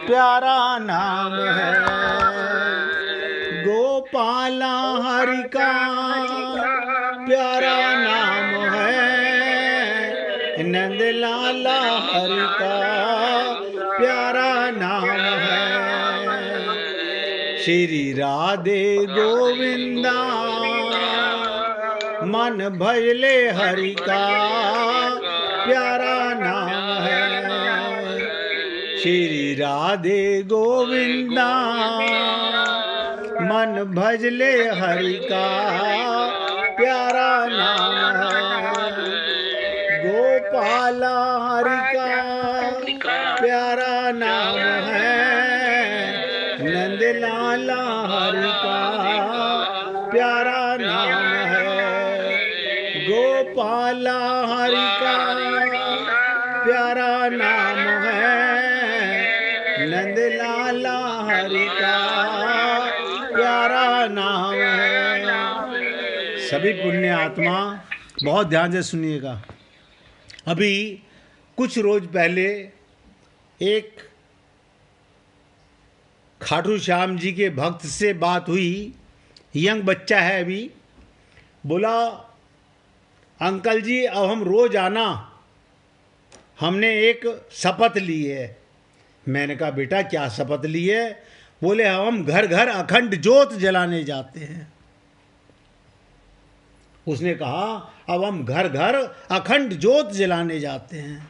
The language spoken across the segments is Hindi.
प्यारा नाम है। गोपाला हरि का प्यारा नाम है। नंद लाला हरि का प्यारा नाम है। श्री राधे गोविंदा मन भजले हरि का प्यारा नाम है। श्री राधे गोविंदा मन भजले हरि का प्यारा नाम है। गोपाला हरि का प्यारा नाम है। नंद लाला हरि का प्यारा नाम है। गोपाला हरि का प्यारा नाम है। नंद लाला हरि का प्यारा नाम है। सभी पुण्य आत्मा बहुत ध्यान से सुनिएगा। अभी कुछ रोज पहले एक खाटू श्याम जी के भक्त से बात हुई। यंग बच्चा है अभी। बोला अंकल जी अब हम रोज आना, हमने एक शपथ ली है। मैंने कहा बेटा क्या शपथ ली है? बोले हम घर घर अखंड ज्योत जलाने जाते हैं। उसने कहा अब हम घर घर अखंड ज्योत जलाने जाते हैं।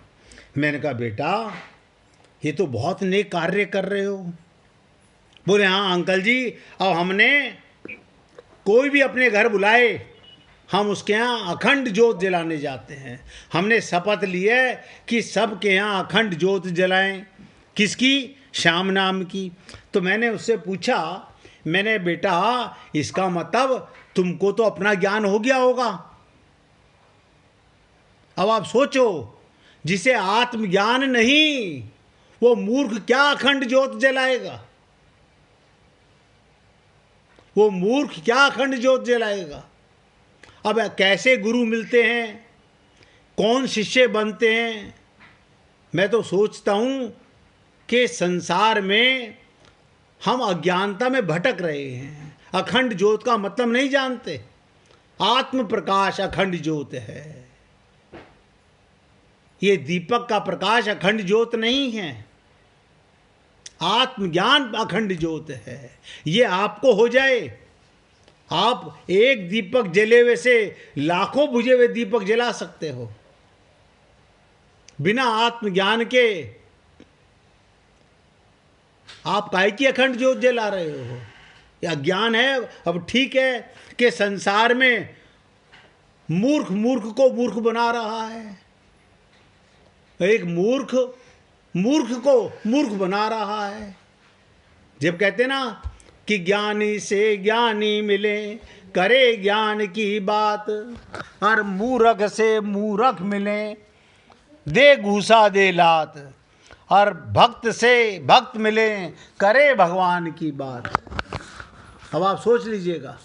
मैंने कहा बेटा ये तो बहुत नेक कार्य कर रहे हो। बोले हाँ अंकल जी अब हमने कोई भी अपने घर बुलाए हम उसके यहाँ अखंड ज्योत जलाने जाते हैं। हमने शपथ ली है कि सबके यहाँ अखंड ज्योत जलाएं। किसकी? श्याम नाम की। तो मैंने उससे पूछा, मैंने बेटा इसका मतलब तुमको तो अपना ज्ञान हो गया होगा। अब आप सोचो जिसे आत्मज्ञान नहीं वो मूर्ख क्या अखंड ज्योत जलाएगा? वो मूर्ख क्या अखंड ज्योत जलाएगा? अब कैसे गुरु मिलते हैं, कौन शिष्य बनते हैं? मैं तो सोचता हूँ कि संसार में हम अज्ञानता में भटक रहे हैं। अखंड ज्योत का मतलब नहीं जानते। आत्म प्रकाश अखंड ज्योत है। ये दीपक का प्रकाश अखंड ज्योत नहीं है। आत्मज्ञान अखंड ज्योत है। ये आपको हो जाए, आप एक दीपक जले हुए से लाखों बुझे हुए दीपक जला सकते हो। बिना आत्मज्ञान के आप काहे की अखंड ज्योत जला रहे हो? या ज्ञान है। अब ठीक है कि संसार में मूर्ख मूर्ख को मूर्ख बना रहा है। एक मूर्ख मूर्ख को मूर्ख बना रहा है। जब कहते ना कि ज्ञानी से ज्ञानी मिले करे ज्ञान की बात, और मूर्ख से मूर्ख मिले दे घूसा दे लात, और भक्त से भक्त मिले करे भगवान की बात। अब आप सोच लीजिएगा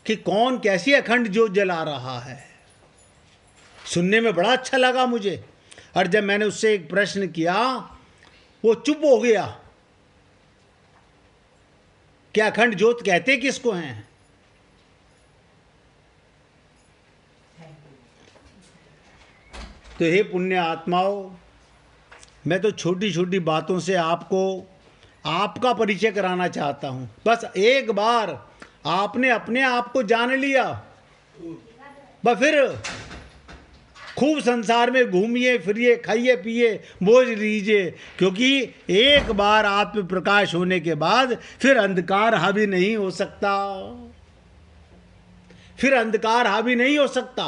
कि कौन कैसी अखंड ज्योत जला रहा है। सुनने में बड़ा अच्छा लगा मुझे। और जब मैंने उससे एक प्रश्न किया वो चुप हो गया। क्या अखंड ज्योत कहते किसको हैं? तो हे पुण्य आत्माओं, मैं तो छोटी छोटी बातों से आपको आपका परिचय कराना चाहता हूं। बस एक बार आपने अपने आप को जान लिया, बस फिर खूब संसार में घूमिए फिरिए, खाइए पिए, मौज लीजिए। क्योंकि एक बार आत्म प्रकाश होने के बाद फिर अंधकार हावी नहीं हो सकता। फिर अंधकार हावी नहीं हो सकता।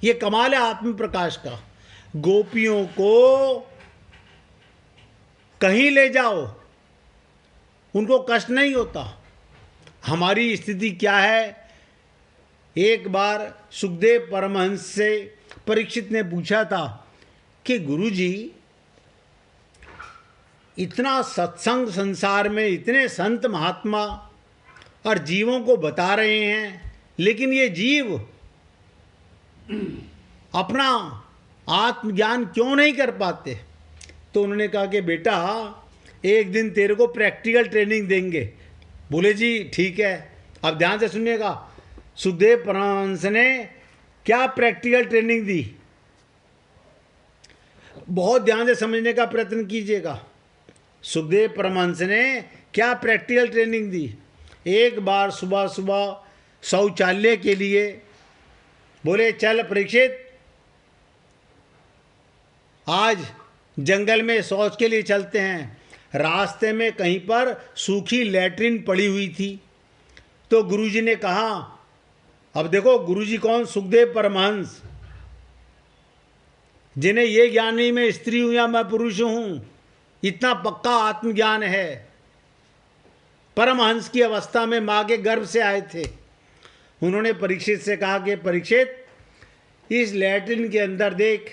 ये कमाल है आत्म प्रकाश का। गोपियों को कहीं ले जाओ, उनको कष्ट नहीं होता। हमारी स्थिति क्या है? एक बार सुखदेव परमहंस से परीक्षित ने पूछा था कि गुरुजी इतना सत्संग संसार में, इतने संत महात्मा और जीवों को बता रहे हैं, लेकिन ये जीव अपना आत्मज्ञान क्यों नहीं कर पाते? तो उन्होंने कहा कि बेटा एक दिन तेरे को प्रैक्टिकल ट्रेनिंग देंगे। बोले जी ठीक है। अब ध्यान से सुनिएगा, सुखदेव परमहंस ने क्या प्रैक्टिकल ट्रेनिंग दी, बहुत ध्यान से समझने का प्रयत्न कीजिएगा। सुखदेव परमहंस ने क्या प्रैक्टिकल ट्रेनिंग दी। एक बार सुबह सुबह शौचालय के लिए बोले चल परीक्षित, आज जंगल में शौच के लिए चलते हैं। रास्ते में कहीं पर सूखी लैट्रिन पड़ी हुई थी। तो गुरुजी ने कहा, अब देखो गुरुजी कौन, सुखदेव परमहंस, जिन्हें ये ज्ञान नहीं मैं स्त्री हूं या मैं पुरुष हूं, इतना पक्का आत्मज्ञान है। परमहंस की अवस्था में मां के गर्भ से आए थे। उन्होंने परीक्षित से कहा कि परीक्षित, इस लैट्रिन के अंदर देख,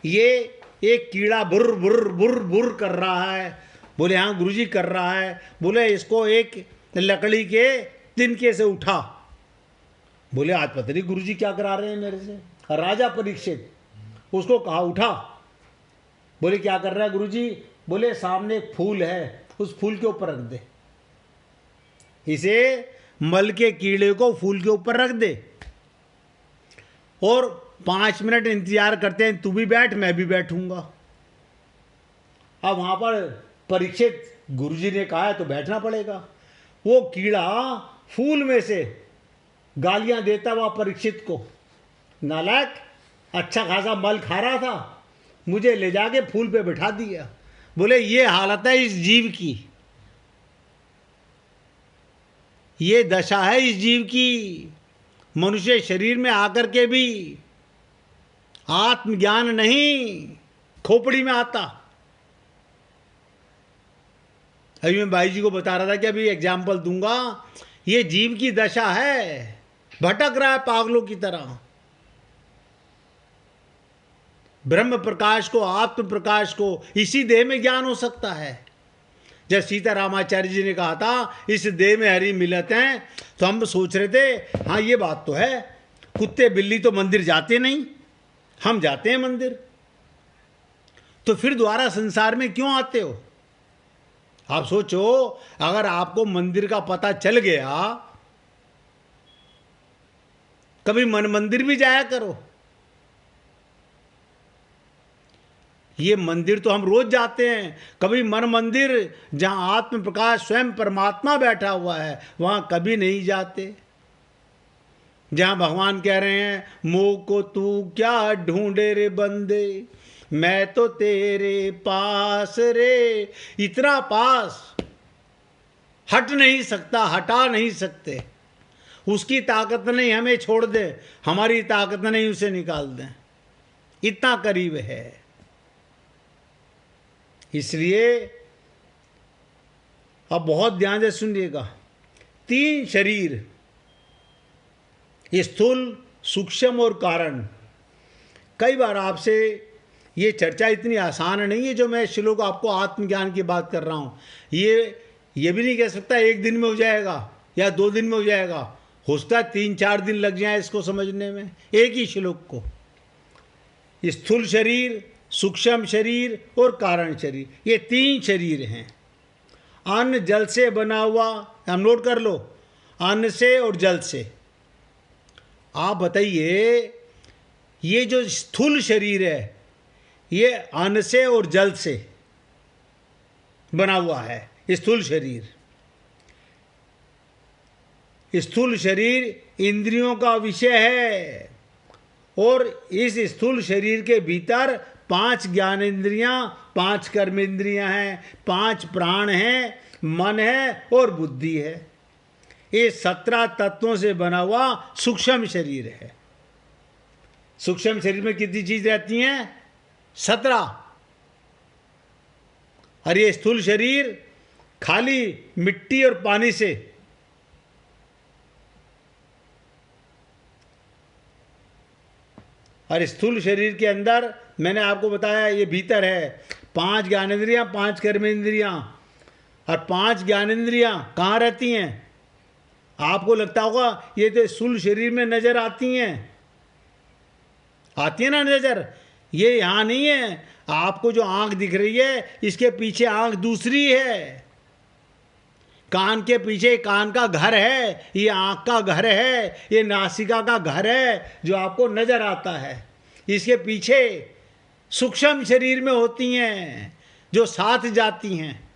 ये एक कीड़ा बुर्र बुर्र बुर्र बुर्र कर रहा है। बोले हाँ गुरुजी कर रहा है। बोले इसको एक लकड़ी के तिनके से उठा। बोले आज पता नहीं गुरुजी क्या करा रहे हैं मेरे से। राजा परीक्षित उसको कहा उठा। बोले क्या कर रहा है गुरुजी। बोले सामने एक फूल है, उस फूल के ऊपर रख दे, इसे मल के कीड़े को फूल के ऊपर रख दे और 5 मिनट इंतजार करते हैं, तू भी बैठ मैं भी बैठूंगा। अब वहां पर परीक्षित, गुरुजी ने कहा है तो बैठना पड़ेगा। वो कीड़ा फूल में से गालियां देता हुआ परीक्षित को, नालायक, अच्छा खासा मल खा रहा था, मुझे ले जाके फूल पे बिठा दिया। बोले ये हालत है इस जीव की, ये दशा है इस जीव की। मनुष्य शरीर में आकर के भी आत्मज्ञान नहीं खोपड़ी में आता। अभी मैं भाई जी को बता रहा था कि अभी एग्जाम्पल दूंगा, ये जीव की दशा है, भटक रहा है पागलों की तरह। ब्रह्म प्रकाश को, आत्म प्रकाश को इसी देह में ज्ञान हो सकता है। जब सीता रामाचार्य जी ने कहा था इस देह में हरि मिलत हैं, तो हम सोच रहे थे हाँ ये बात तो है, कुत्ते बिल्ली तो मंदिर जाते नहीं, हम जाते हैं मंदिर, तो फिर दोबारा संसार में क्यों आते हो। आप सोचो, अगर आपको मंदिर का पता चल गया, कभी मन मंदिर भी जाया करो। ये मंदिर तो हम रोज जाते हैं, कभी मन मंदिर जहां आत्म प्रकाश स्वयं परमात्मा बैठा हुआ है वहां कभी नहीं जाते। जहां भगवान कह रहे हैं मोह को तू क्या ढूंढे रे बंदे, मैं तो तेरे पास रे, इतना पास, हट नहीं सकता, हटा नहीं सकते। उसकी ताकत नहीं हमें छोड़ दे, हमारी ताकत नहीं उसे निकाल दें, इतना करीब है। इसलिए अब बहुत ध्यान से सुनिएगा, 3 शरीर, स्थूल, सूक्ष्म और कारण। कई बार आपसे ये चर्चा इतनी आसान नहीं है जो मैं श्लोक आपको आत्मज्ञान की बात कर रहा हूँ। ये भी नहीं कह सकता 1 दिन में हो जाएगा या 2 दिन में हो जाएगा, हो सकता है 3-4 दिन लग जाए इसको समझने में, एक ही श्लोक को। स्थूल शरीर, सूक्ष्म शरीर और कारण शरीर, ये 3 शरीर हैं। अन्न जल से बना हुआ, हम नोट कर लो, अन्न से और जल से। आप बताइए, ये जो स्थूल शरीर है ये अन्न से और जल से बना हुआ है। स्थूल शरीर, स्थूल शरीर इंद्रियों का विषय है और इस स्थूल शरीर के भीतर 5 ज्ञानेंद्रियां, 5 कर्मेंद्रियां हैं, 5 प्राण हैं, मन है और बुद्धि है। ये 17 तत्वों से बना हुआ सूक्ष्म शरीर है। सूक्ष्म शरीर में कितनी चीज रहती हैं? 17। और ये स्थूल शरीर खाली मिट्टी और पानी से, और स्थूल शरीर के अंदर मैंने आपको बताया ये भीतर है 5 ज्ञानेंद्रियां, 5 कर्मेंद्रियां। और 5 ज्ञानेंद्रियां कहाँ रहती हैं? आपको लगता होगा ये तो स्थूल शरीर में नजर आती हैं, आती है ना नजर, ये यहाँ नहीं है। आपको जो आंख दिख रही है इसके पीछे आंख दूसरी है। कान के पीछे कान का घर है, ये आंख का घर है, ये नासिका का घर है जो आपको नजर आता है। इसके पीछे सूक्ष्म शरीर में होती हैं जो साथ जाती हैं।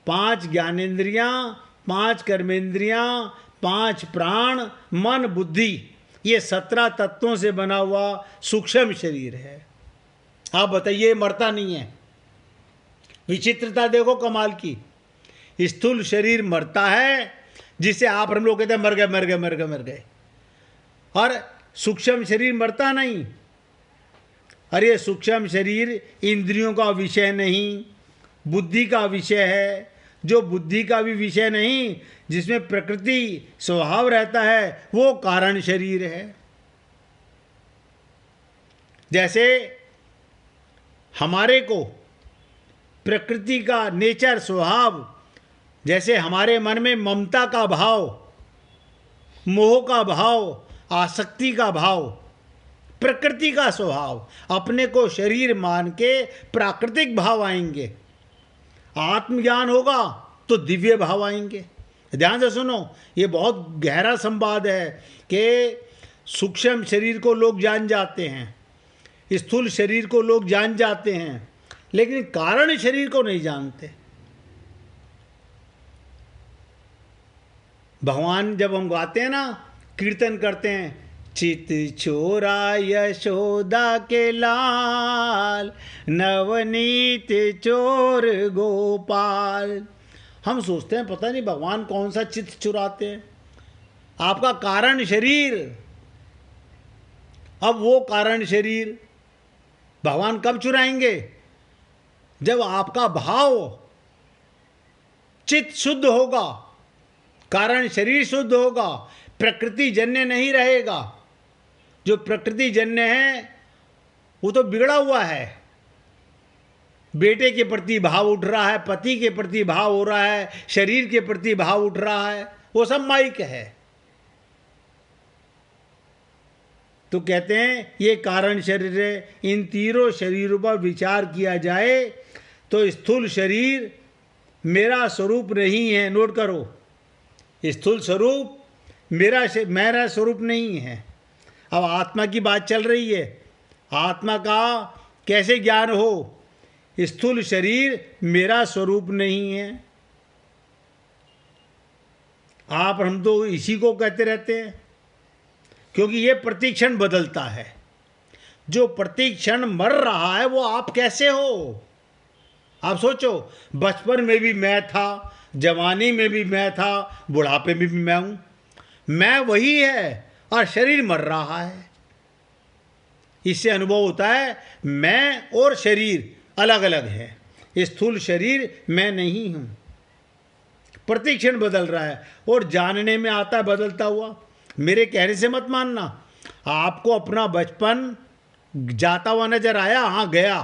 5 ज्ञानेंद्रियां, 5 कर्मेंद्रियां, 5 प्राण, मन, बुद्धि, ये 17 तत्वों से बना हुआ सूक्ष्म शरीर है। आप बताइए, मरता नहीं है। विचित्रता देखो कमाल की। स्थूल शरीर मरता है, जिसे आप हम लोग कहते हैं मर गए मर गए मर गए मर गए, और सूक्ष्म शरीर मरता नहीं। अरे सूक्ष्म शरीर इंद्रियों का विषय नहीं, बुद्धि का विषय है। जो बुद्धि का भी विषय नहीं, जिसमें प्रकृति स्वभाव रहता है, वो कारण शरीर है। जैसे हमारे को प्रकृति का नेचर स्वभाव, जैसे हमारे मन में ममता का भाव, मोह का भाव, आसक्ति का भाव, प्रकृति का स्वभाव, अपने को शरीर मान के प्राकृतिक भाव आएंगे। आत्मज्ञान होगा तो दिव्य भाव आएंगे। ध्यान से सुनो, ये बहुत गहरा संवाद है कि सूक्ष्म शरीर को लोग जान जाते हैं, स्थूल शरीर को लोग जान जाते हैं, लेकिन कारण शरीर को नहीं जानते। भगवान जब हम गाते हैं ना, कीर्तन करते हैं, चित चोरा यशोदा के लाल, नवनीत चोर गोपाल, हम सोचते हैं पता नहीं भगवान कौन सा चित चुराते हैं। आपका कारण शरीर, अब वो कारण शरीर भगवान कब चुराएंगे? जब आपका भाव चित्त शुद्ध होगा, कारण शरीर शुद्ध होगा, प्रकृति जन्य नहीं रहेगा। जो प्रकृति जन्य है वो तो बिगड़ा हुआ है। बेटे के प्रति भाव उठ रहा है, पति के प्रति भाव हो रहा है, शरीर के प्रति भाव उठ रहा है, वो सब माइक है। तो कहते हैं ये कारण शरीर है। इन तीनों शरीरों पर विचार किया जाए तो स्थूल शरीर मेरा स्वरूप नहीं है। नोट करो, स्थूल स्वरूप मेरा स्वरूप नहीं है। अब आत्मा की बात चल रही है। आत्मा का कैसे ज्ञान हो? स्थूल शरीर मेरा स्वरूप नहीं है। आप हम तो इसी को कहते रहते हैं, क्योंकि ये प्रतिक्षण बदलता है। जो प्रतिक्षण मर रहा है वो आप कैसे हो? आप सोचो, बचपन में भी मैं था, जवानी में भी मैं था, बुढ़ापे में भी मैं हूं। मैं वही है और शरीर मर रहा है। इससे अनुभव होता है मैं और शरीर अलग अलग है। स्थूल शरीर मैं नहीं हूं। प्रतिक्षण बदल रहा है और जानने में आता है बदलता हुआ। मेरे कहने से मत मानना। आपको अपना बचपन जाता हुआ नजर आया, हाँ गया।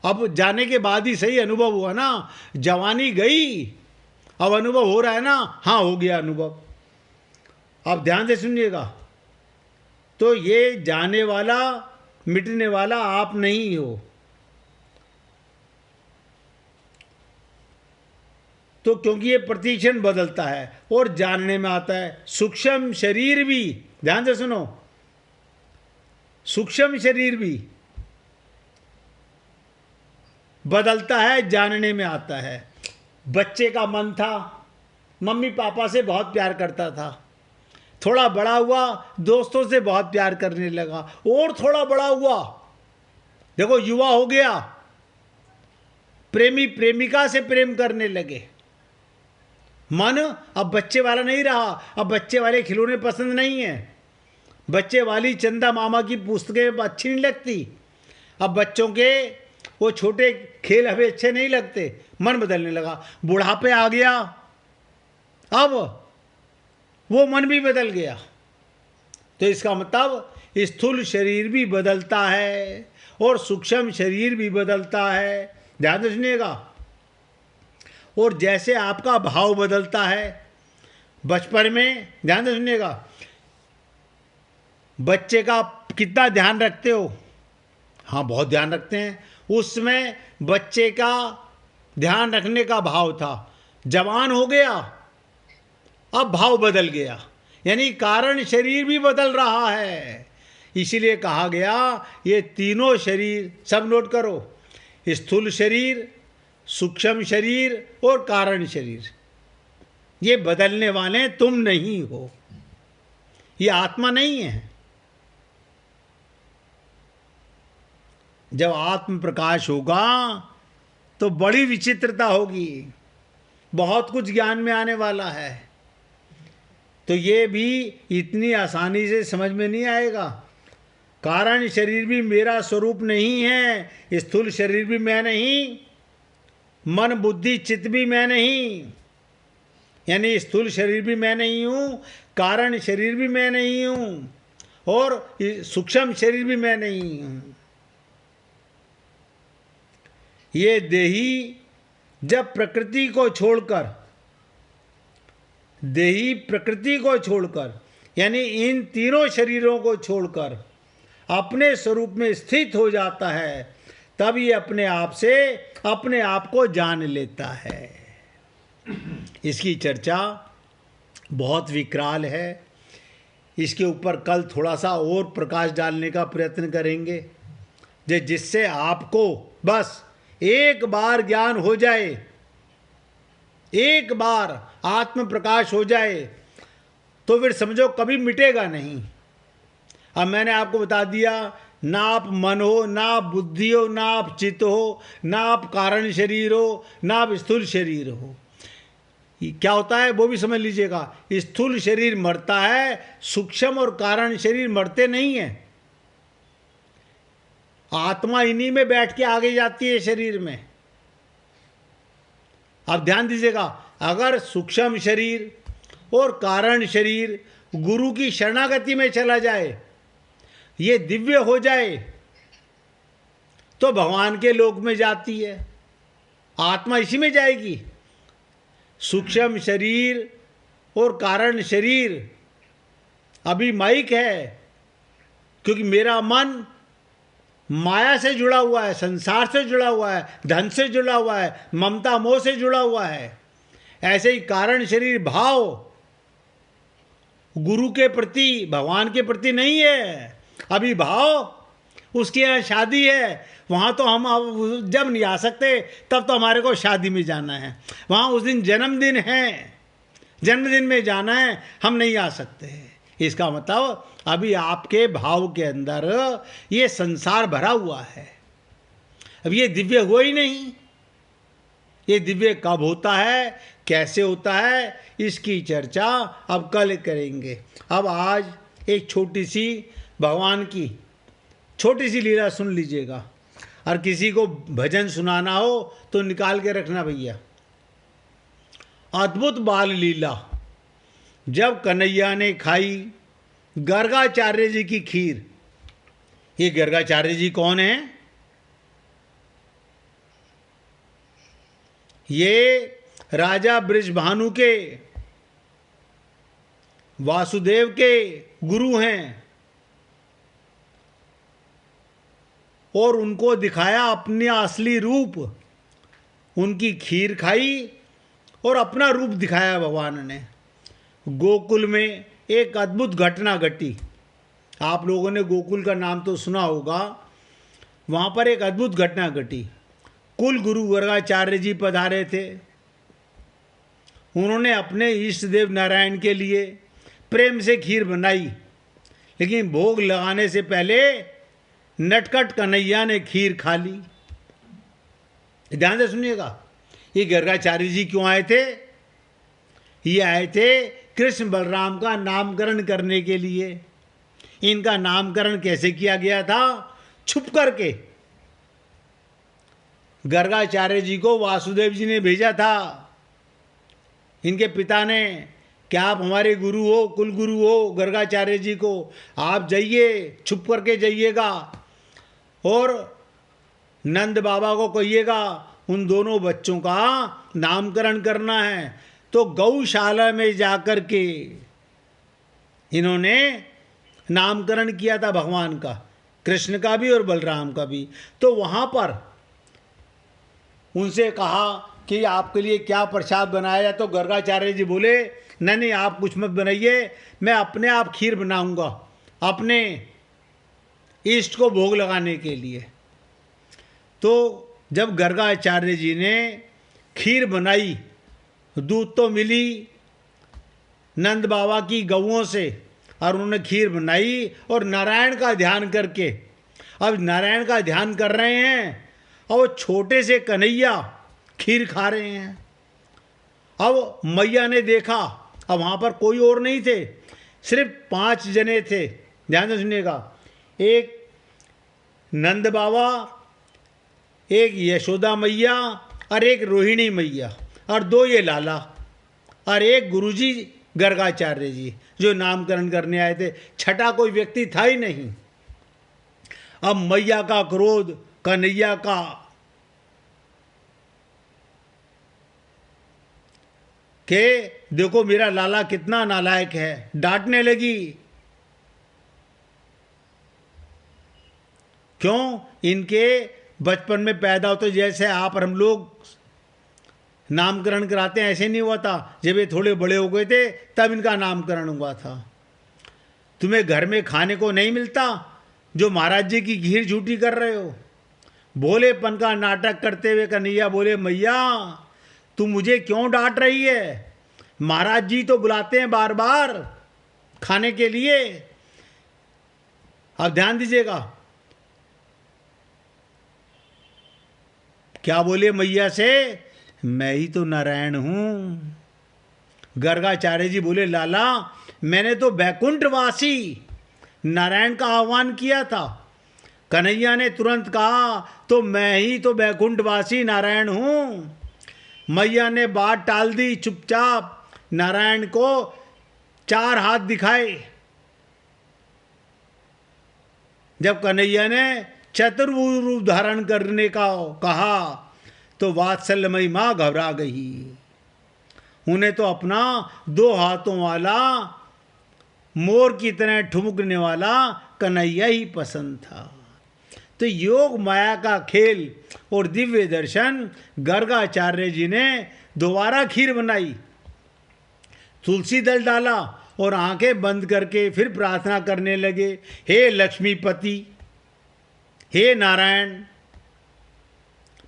अब जाने के बाद ही सही अनुभव हुआ ना। जवानी गई, अब अनुभव हो रहा है ना, हाँ हो गया अनुभव। अब ध्यान से सुनिएगा। तो ये जाने वाला मिटने वाला आप नहीं हो। तो क्योंकि ये प्रतिक्षण बदलता है और जानने में आता है। सूक्ष्म शरीर भी, ध्यान से सुनो, सूक्ष्म शरीर भी बदलता है, जानने में आता है। बच्चे का मन था, मम्मी पापा से बहुत प्यार करता था। थोड़ा बड़ा हुआ, दोस्तों से बहुत प्यार करने लगा, और थोड़ा बड़ा हुआ, देखो युवा हो गया, प्रेमी प्रेमिका से प्रेम करने लगे। मन अब बच्चे वाला नहीं रहा। अब बच्चे वाले खिलौने पसंद नहीं है। बच्चे वाली चंदा मामा की पुस्तकें अच्छी नहीं लगती। अब बच्चों के वो छोटे खेल हमें अच्छे नहीं लगते। मन बदलने लगा। बुढ़ापे आ गया, अब वो मन भी बदल गया। तो इसका मतलब स्थूल शरीर भी बदलता है और सूक्ष्म शरीर भी बदलता है। ध्यान से सुनिएगा। और जैसे आपका भाव बदलता है बचपन में, ध्यान से सुनिएगा, बच्चे का कितना ध्यान रखते हो? हाँ, बहुत ध्यान रखते हैं। उसमें बच्चे का ध्यान रखने का भाव था, जवान हो गया, अब भाव बदल गया, यानी कारण शरीर भी बदल रहा है। इसीलिए कहा गया ये तीनों शरीर, सब नोट करो, स्थूल शरीर, सूक्ष्म शरीर और कारण शरीर, ये बदलने वाले तुम नहीं हो, ये आत्मा नहीं है। जब आत्म प्रकाश होगा तो बड़ी विचित्रता होगी, बहुत कुछ ज्ञान में आने वाला है। तो ये भी इतनी आसानी से समझ में नहीं आएगा। कारण शरीर भी मेरा स्वरूप नहीं है, स्थूल शरीर भी मैं नहीं, मन बुद्धि चित्त भी मैं नहीं, यानी स्थूल शरीर भी मैं नहीं हूँ, कारण शरीर भी मैं नहीं हूँ, और सूक्ष्म शरीर भी मैं नहीं हूँ। ये देही जब प्रकृति को छोड़कर, देही प्रकृति को छोड़कर, यानी इन तीनों शरीरों को छोड़कर अपने स्वरूप में स्थित हो जाता है, तब ये अपने आप से अपने आप को जान लेता है। इसकी चर्चा बहुत विकराल है, इसके ऊपर कल थोड़ा सा और प्रकाश डालने का प्रयत्न करेंगे, जिससे आपको बस एक बार ज्ञान हो जाए, एक बार आत्म प्रकाश हो जाए, तो फिर समझो कभी मिटेगा नहीं। अब मैंने आपको बता दिया, ना आप मन हो, ना आप बुद्धि हो, ना आप चित्त हो, ना आप कारण शरीर हो, ना आप स्थूल शरीर हो। क्या होता है वो भी समझ लीजिएगा। स्थूल शरीर मरता है, सूक्ष्म और कारण शरीर मरते नहीं है। आत्मा इन्हीं में बैठ के आगे जाती है शरीर में। अब ध्यान दीजिएगा, अगर सूक्ष्म शरीर और कारण शरीर गुरु की शरणागति में चला जाए, ये दिव्य हो जाए, तो भगवान के लोक में जाती है, आत्मा इसी में जाएगी। सूक्ष्म शरीर और कारण शरीर अभी माइक है, क्योंकि मेरा मन माया से जुड़ा हुआ है, संसार से जुड़ा हुआ है, धन से जुड़ा हुआ है, ममता मोह से जुड़ा हुआ है। ऐसे ही कारण शरीर भाव गुरु के प्रति, भगवान के प्रति नहीं है। अभी भाव उसके यहाँ शादी है, वहाँ तो हम अब जब नहीं आ सकते, तब तो हमारे को शादी में जाना है। वहाँ उस दिन जन्मदिन है, जन्मदिन में जाना है, हम नहीं आ सकते। इसका मतलब अभी आपके भाव के अंदर ये संसार भरा हुआ है, अब ये दिव्य हुआ ही नहीं। ये दिव्य कब होता है, कैसे होता है, इसकी चर्चा अब कल करेंगे। अब आज एक छोटी सी भगवान की छोटी सी लीला सुन लीजिएगा, और किसी को भजन सुनाना हो तो निकाल के रखना भैया। अद्भुत बाल लीला। जब कन्हैया ने खाई गर्गाचार्य जी की खीर। ये गर्गाचार्य जी कौन है? ये राजा बृषभानु के, वासुदेव के गुरु हैं, और उनको दिखाया अपना असली रूप। उनकी खीर खाई और अपना रूप दिखाया भगवान ने। गोकुल में एक अद्भुत घटना घटी। आप लोगों ने गोकुल का नाम तो सुना होगा। वहाँ पर एक अद्भुत घटना घटी। कुल गुरु गर्गाचार्य जी पधारे थे। उन्होंने अपने इष्ट देव नारायण के लिए प्रेम से खीर बनाई, लेकिन भोग लगाने से पहले नटखट कन्हैया ने खीर खा ली। ध्यान से सुनिएगा, ये गर्गाचार्य जी क्यों आए थे? ये आए थे कृष्ण बलराम का नामकरण करने के लिए। इनका नामकरण कैसे किया गया था? छुप करके। गर्गाचार्य जी को वासुदेव जी ने भेजा था, इनके पिता ने, क्या आप हमारे गुरु हो, कुल गुरु हो गर्गाचार्य जी को, आप जाइए, छुप करके जाइएगा और नंद बाबा को कहिएगा उन दोनों बच्चों का नामकरण करना है। तो गौशाला में जाकर के इन्होंने नामकरण किया था भगवान का, कृष्ण का भी और बलराम का भी। तो वहाँ पर उनसे कहा कि आपके लिए क्या प्रसाद बनाया जाए। तो गर्गाचार्य जी बोले नहीं नहीं, आप कुछ मत बनाइए, मैं अपने आप खीर बनाऊंगा अपने इष्ट को भोग लगाने के लिए। तो जब गर्गाचार्य जी ने खीर बनाई, दूध तो मिली नंद बाबा की गऊओं से, और उन्होंने खीर बनाई और नारायण का ध्यान करके, अब नारायण का ध्यान कर रहे हैं और वो छोटे से कन्हैया खीर खा रहे हैं। अब मैया ने देखा, अब वहाँ पर कोई और नहीं थे, सिर्फ 5 जने थे। ध्यान से सुनिएगा, एक नंद बाबा, एक यशोदा मैया और एक रोहिणी मैया, और 2 ये लाला, और एक गुरुजी गर्गाचार्य जी जो नामकरण करने आए थे। छठा कोई व्यक्ति था ही नहीं। अब मैया का क्रोध, कन्हैया का के देखो मेरा लाला कितना नालायक है, डांटने लगी। क्यों? इनके बचपन में पैदा होते, जैसे आप और हम लोग नामकरण कराते हैं, ऐसे नहीं हुआ था। जब ये थोड़े बड़े हो गए थे तब इनका नामकरण हुआ था। तुम्हें घर में खाने को नहीं मिलता, जो महाराज जी की घीर झूठी कर रहे हो। भोलेपन का नाटक करते हुए कन्हैया बोले, मैया तू मुझे क्यों डांट रही है? महाराज जी तो बुलाते हैं बार बार खाने के लिए। अब ध्यान दीजिएगा क्या बोले मैया से, मैं ही तो नारायण हूं। गर्गाचार्य जी बोले, लाला मैंने तो बैकुंठवासी नारायण का आह्वान किया था। कन्हैया ने तुरंत कहा, तो मैं ही तो बैकुंठवासी नारायण हूं। मैया ने बात टाल दी, चुपचाप नारायण को 4 हाथ दिखाए। जब कन्हैया ने चतुर्भुज रूप धारण करने का कहा तो वात्सल्यमयी मां घबरा गई। उन्हें तो अपना 2 हाथों वाला मोर की तरह ठुमकने वाला कन्हैया ही पसंद था। तो योग माया का खेल और दिव्य दर्शन, गर्गाचार्य जी ने दोबारा खीर बनाई, तुलसी दल डाला और आंखें बंद करके फिर प्रार्थना करने लगे, हे लक्ष्मीपति, हे नारायण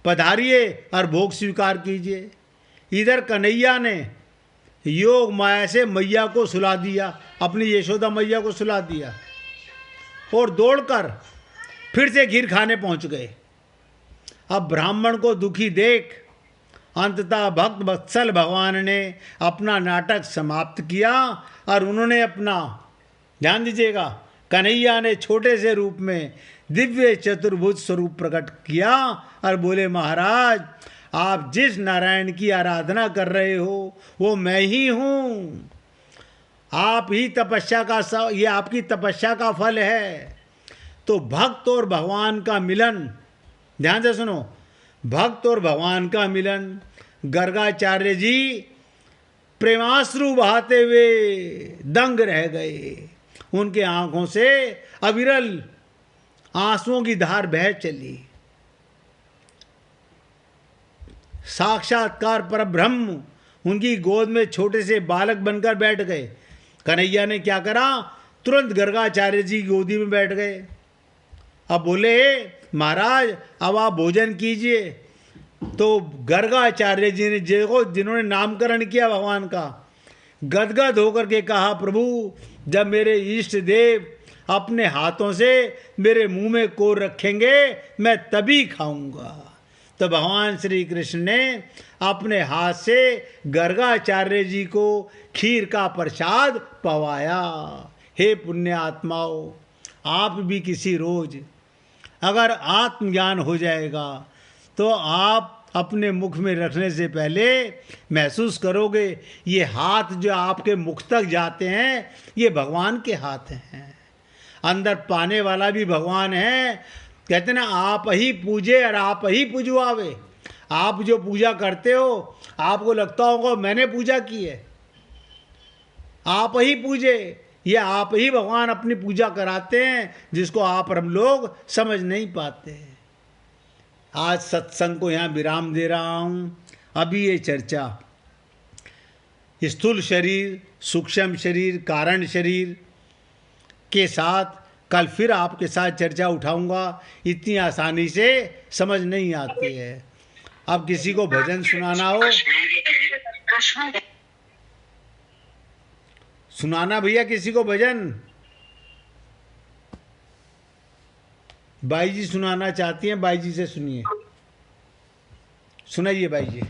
पधारिए और भोग स्वीकार कीजिए। इधर कन्हैया ने योग माया से मैया को सुला दिया, अपनी यशोदा मैया को सुला दिया, और दौड़कर फिर से खीर खाने पहुंच गए। अब ब्राह्मण को दुखी देख अंततः भक्त वत्सल भगवान ने अपना नाटक समाप्त किया और उन्होंने अपना, ध्यान दीजिएगा, कन्हैया ने छोटे से रूप में दिव्य चतुर्भुज स्वरूप प्रकट किया और बोले, महाराज आप जिस नारायण की आराधना कर रहे हो वो मैं ही हूँ। आप ही तपस्या का ये आपकी तपस्या का फल है। तो भक्त और भगवान का मिलन, ध्यान से सुनो, भक्त और भगवान का मिलन। गर्गाचार्य जी प्रेमाश्रु बहाते हुए दंग रह गए। उनके आंखों से अविरल आंसुओं की धार बह चली। साक्षात्कार परब्रह्म उनकी गोद में छोटे से बालक बनकर बैठ गए। कन्हैया ने क्या करा, तुरंत गर्गाचार्य जी की गोदी में बैठ गए। अब बोले, महाराज अब आप भोजन कीजिए। तो गर्गाचार्य जी ने जिन्होंने नामकरण किया भगवान का, गदगद होकर के कहा, प्रभु जब मेरे इष्ट देव अपने हाथों से मेरे मुंह में कोर रखेंगे मैं तभी खाऊंगा। तो भगवान श्री कृष्ण ने अपने हाथ से गर्गाचार्य जी को खीर का प्रसाद पवाया। हे पुण्य आत्माओं, आप भी किसी रोज अगर आत्मज्ञान हो जाएगा तो आप अपने मुख में रखने से पहले महसूस करोगे ये हाथ जो आपके मुख तक जाते हैं ये भगवान के हाथ हैं। अंदर पाने वाला भी भगवान है। कहते ना, आप ही पूजे और आप ही पुजवावे। आप जो पूजा करते हो आपको लगता होगा मैंने पूजा की है, आप ही पूजे, ये आप ही भगवान अपनी पूजा कराते हैं, जिसको आप और हम लोग समझ नहीं पाते। आज सत्संग को यहाँ विराम दे रहा हूँ। अभी ये चर्चा स्थूल शरीर, सूक्ष्म शरीर, कारण शरीर के साथ कल फिर आपके साथ चर्चा उठाऊंगा। इतनी आसानी से समझ नहीं आती है। अब किसी को भजन सुनाना हो, सुनाना भैया किसी को भजन। बाई जी सुनाना चाहती हैं, बाई जी से सुनिए, सुनाइए बाई जी।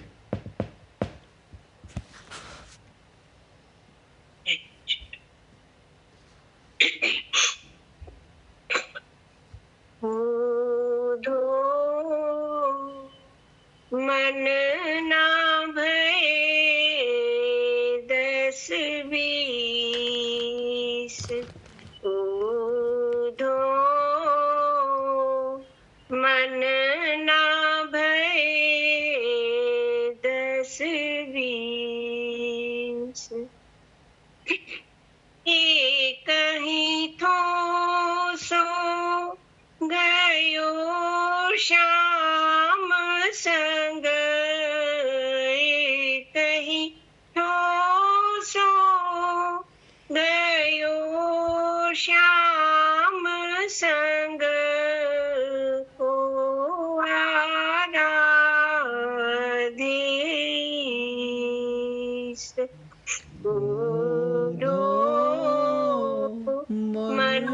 मन ना भय 10-20 ऊधो मन ना भय 10-20 एक ही थो सो गयो श्याम संग एक ही थो सो गयो श्याम संग को आराधीस ऊधो मन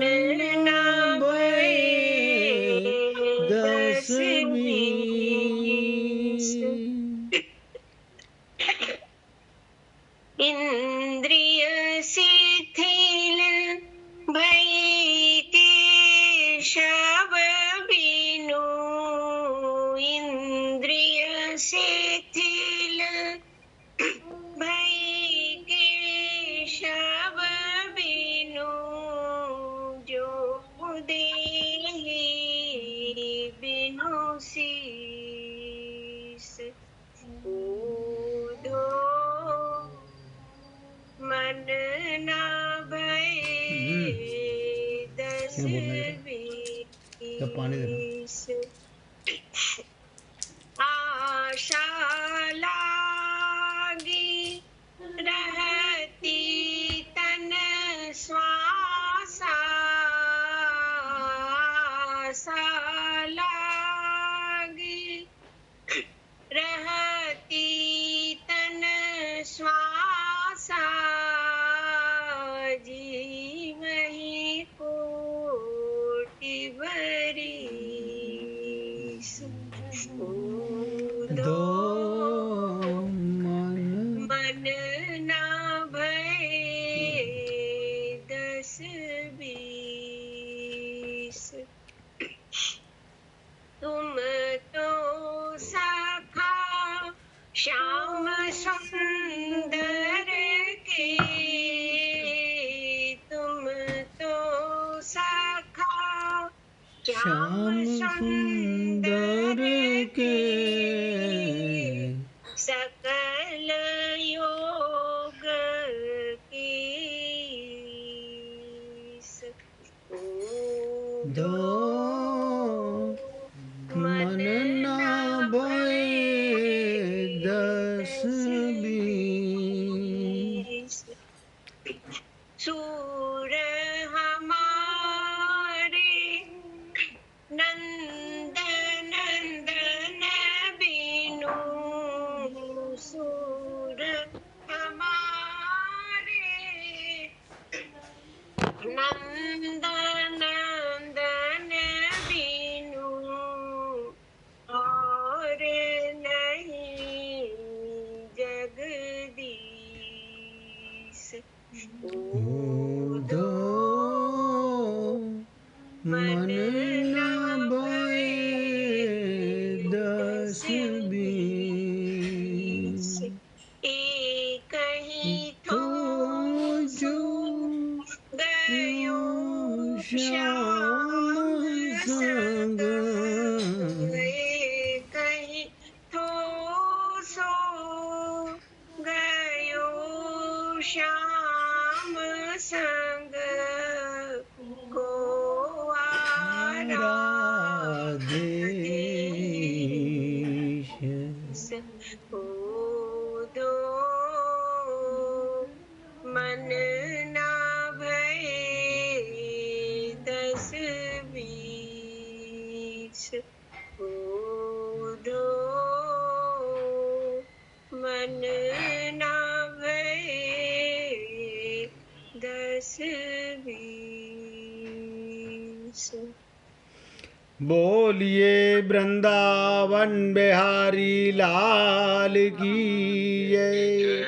ना भय 10-20 इंद्रिय शिथिल भई केशव बिनु इंद्रिय शिथिल भई केशव बिनु जो देहि बिनु शीस ऊधो मन ना भय 10-20 आशा लागी रहती तन श्वासा आशा लागी रहती तन श्वासा जीव ही कोटि बरीस ऊधो मन ना भय 10-20 तुम तो सखा श्याम सुंदर के तुम तो सखा श्याम सुंदर के सकल योग की ऊधो मन ना भय 10-20 सूर हमारे नंद नंदन बिनु सूर हमारे नंद नंदन बिनु और नहीं जगदीश ऊधो मन ना भय 10-20 एक ही थो जो गयो श्याम संग एक ही थो सो गयो श्याम संग हो दो मन ना भये 10-20 हो दो मन ना भये 10-20। बोलिए वृंदावन बिहारी लाल की जय।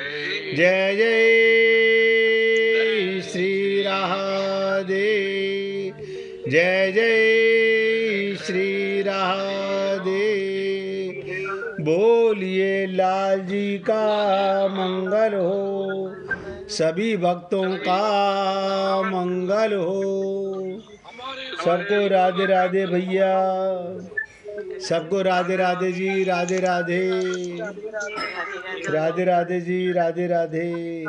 जय जय श्री राधे। जय जय श्री राधे। बोलिए लाल जी का मंगल हो, सभी भक्तों का मंगल हो। सबको राधे राधे भैया, सबको राधे राधे जी, राधे राधे। राधे राधे जी, राधे राधे।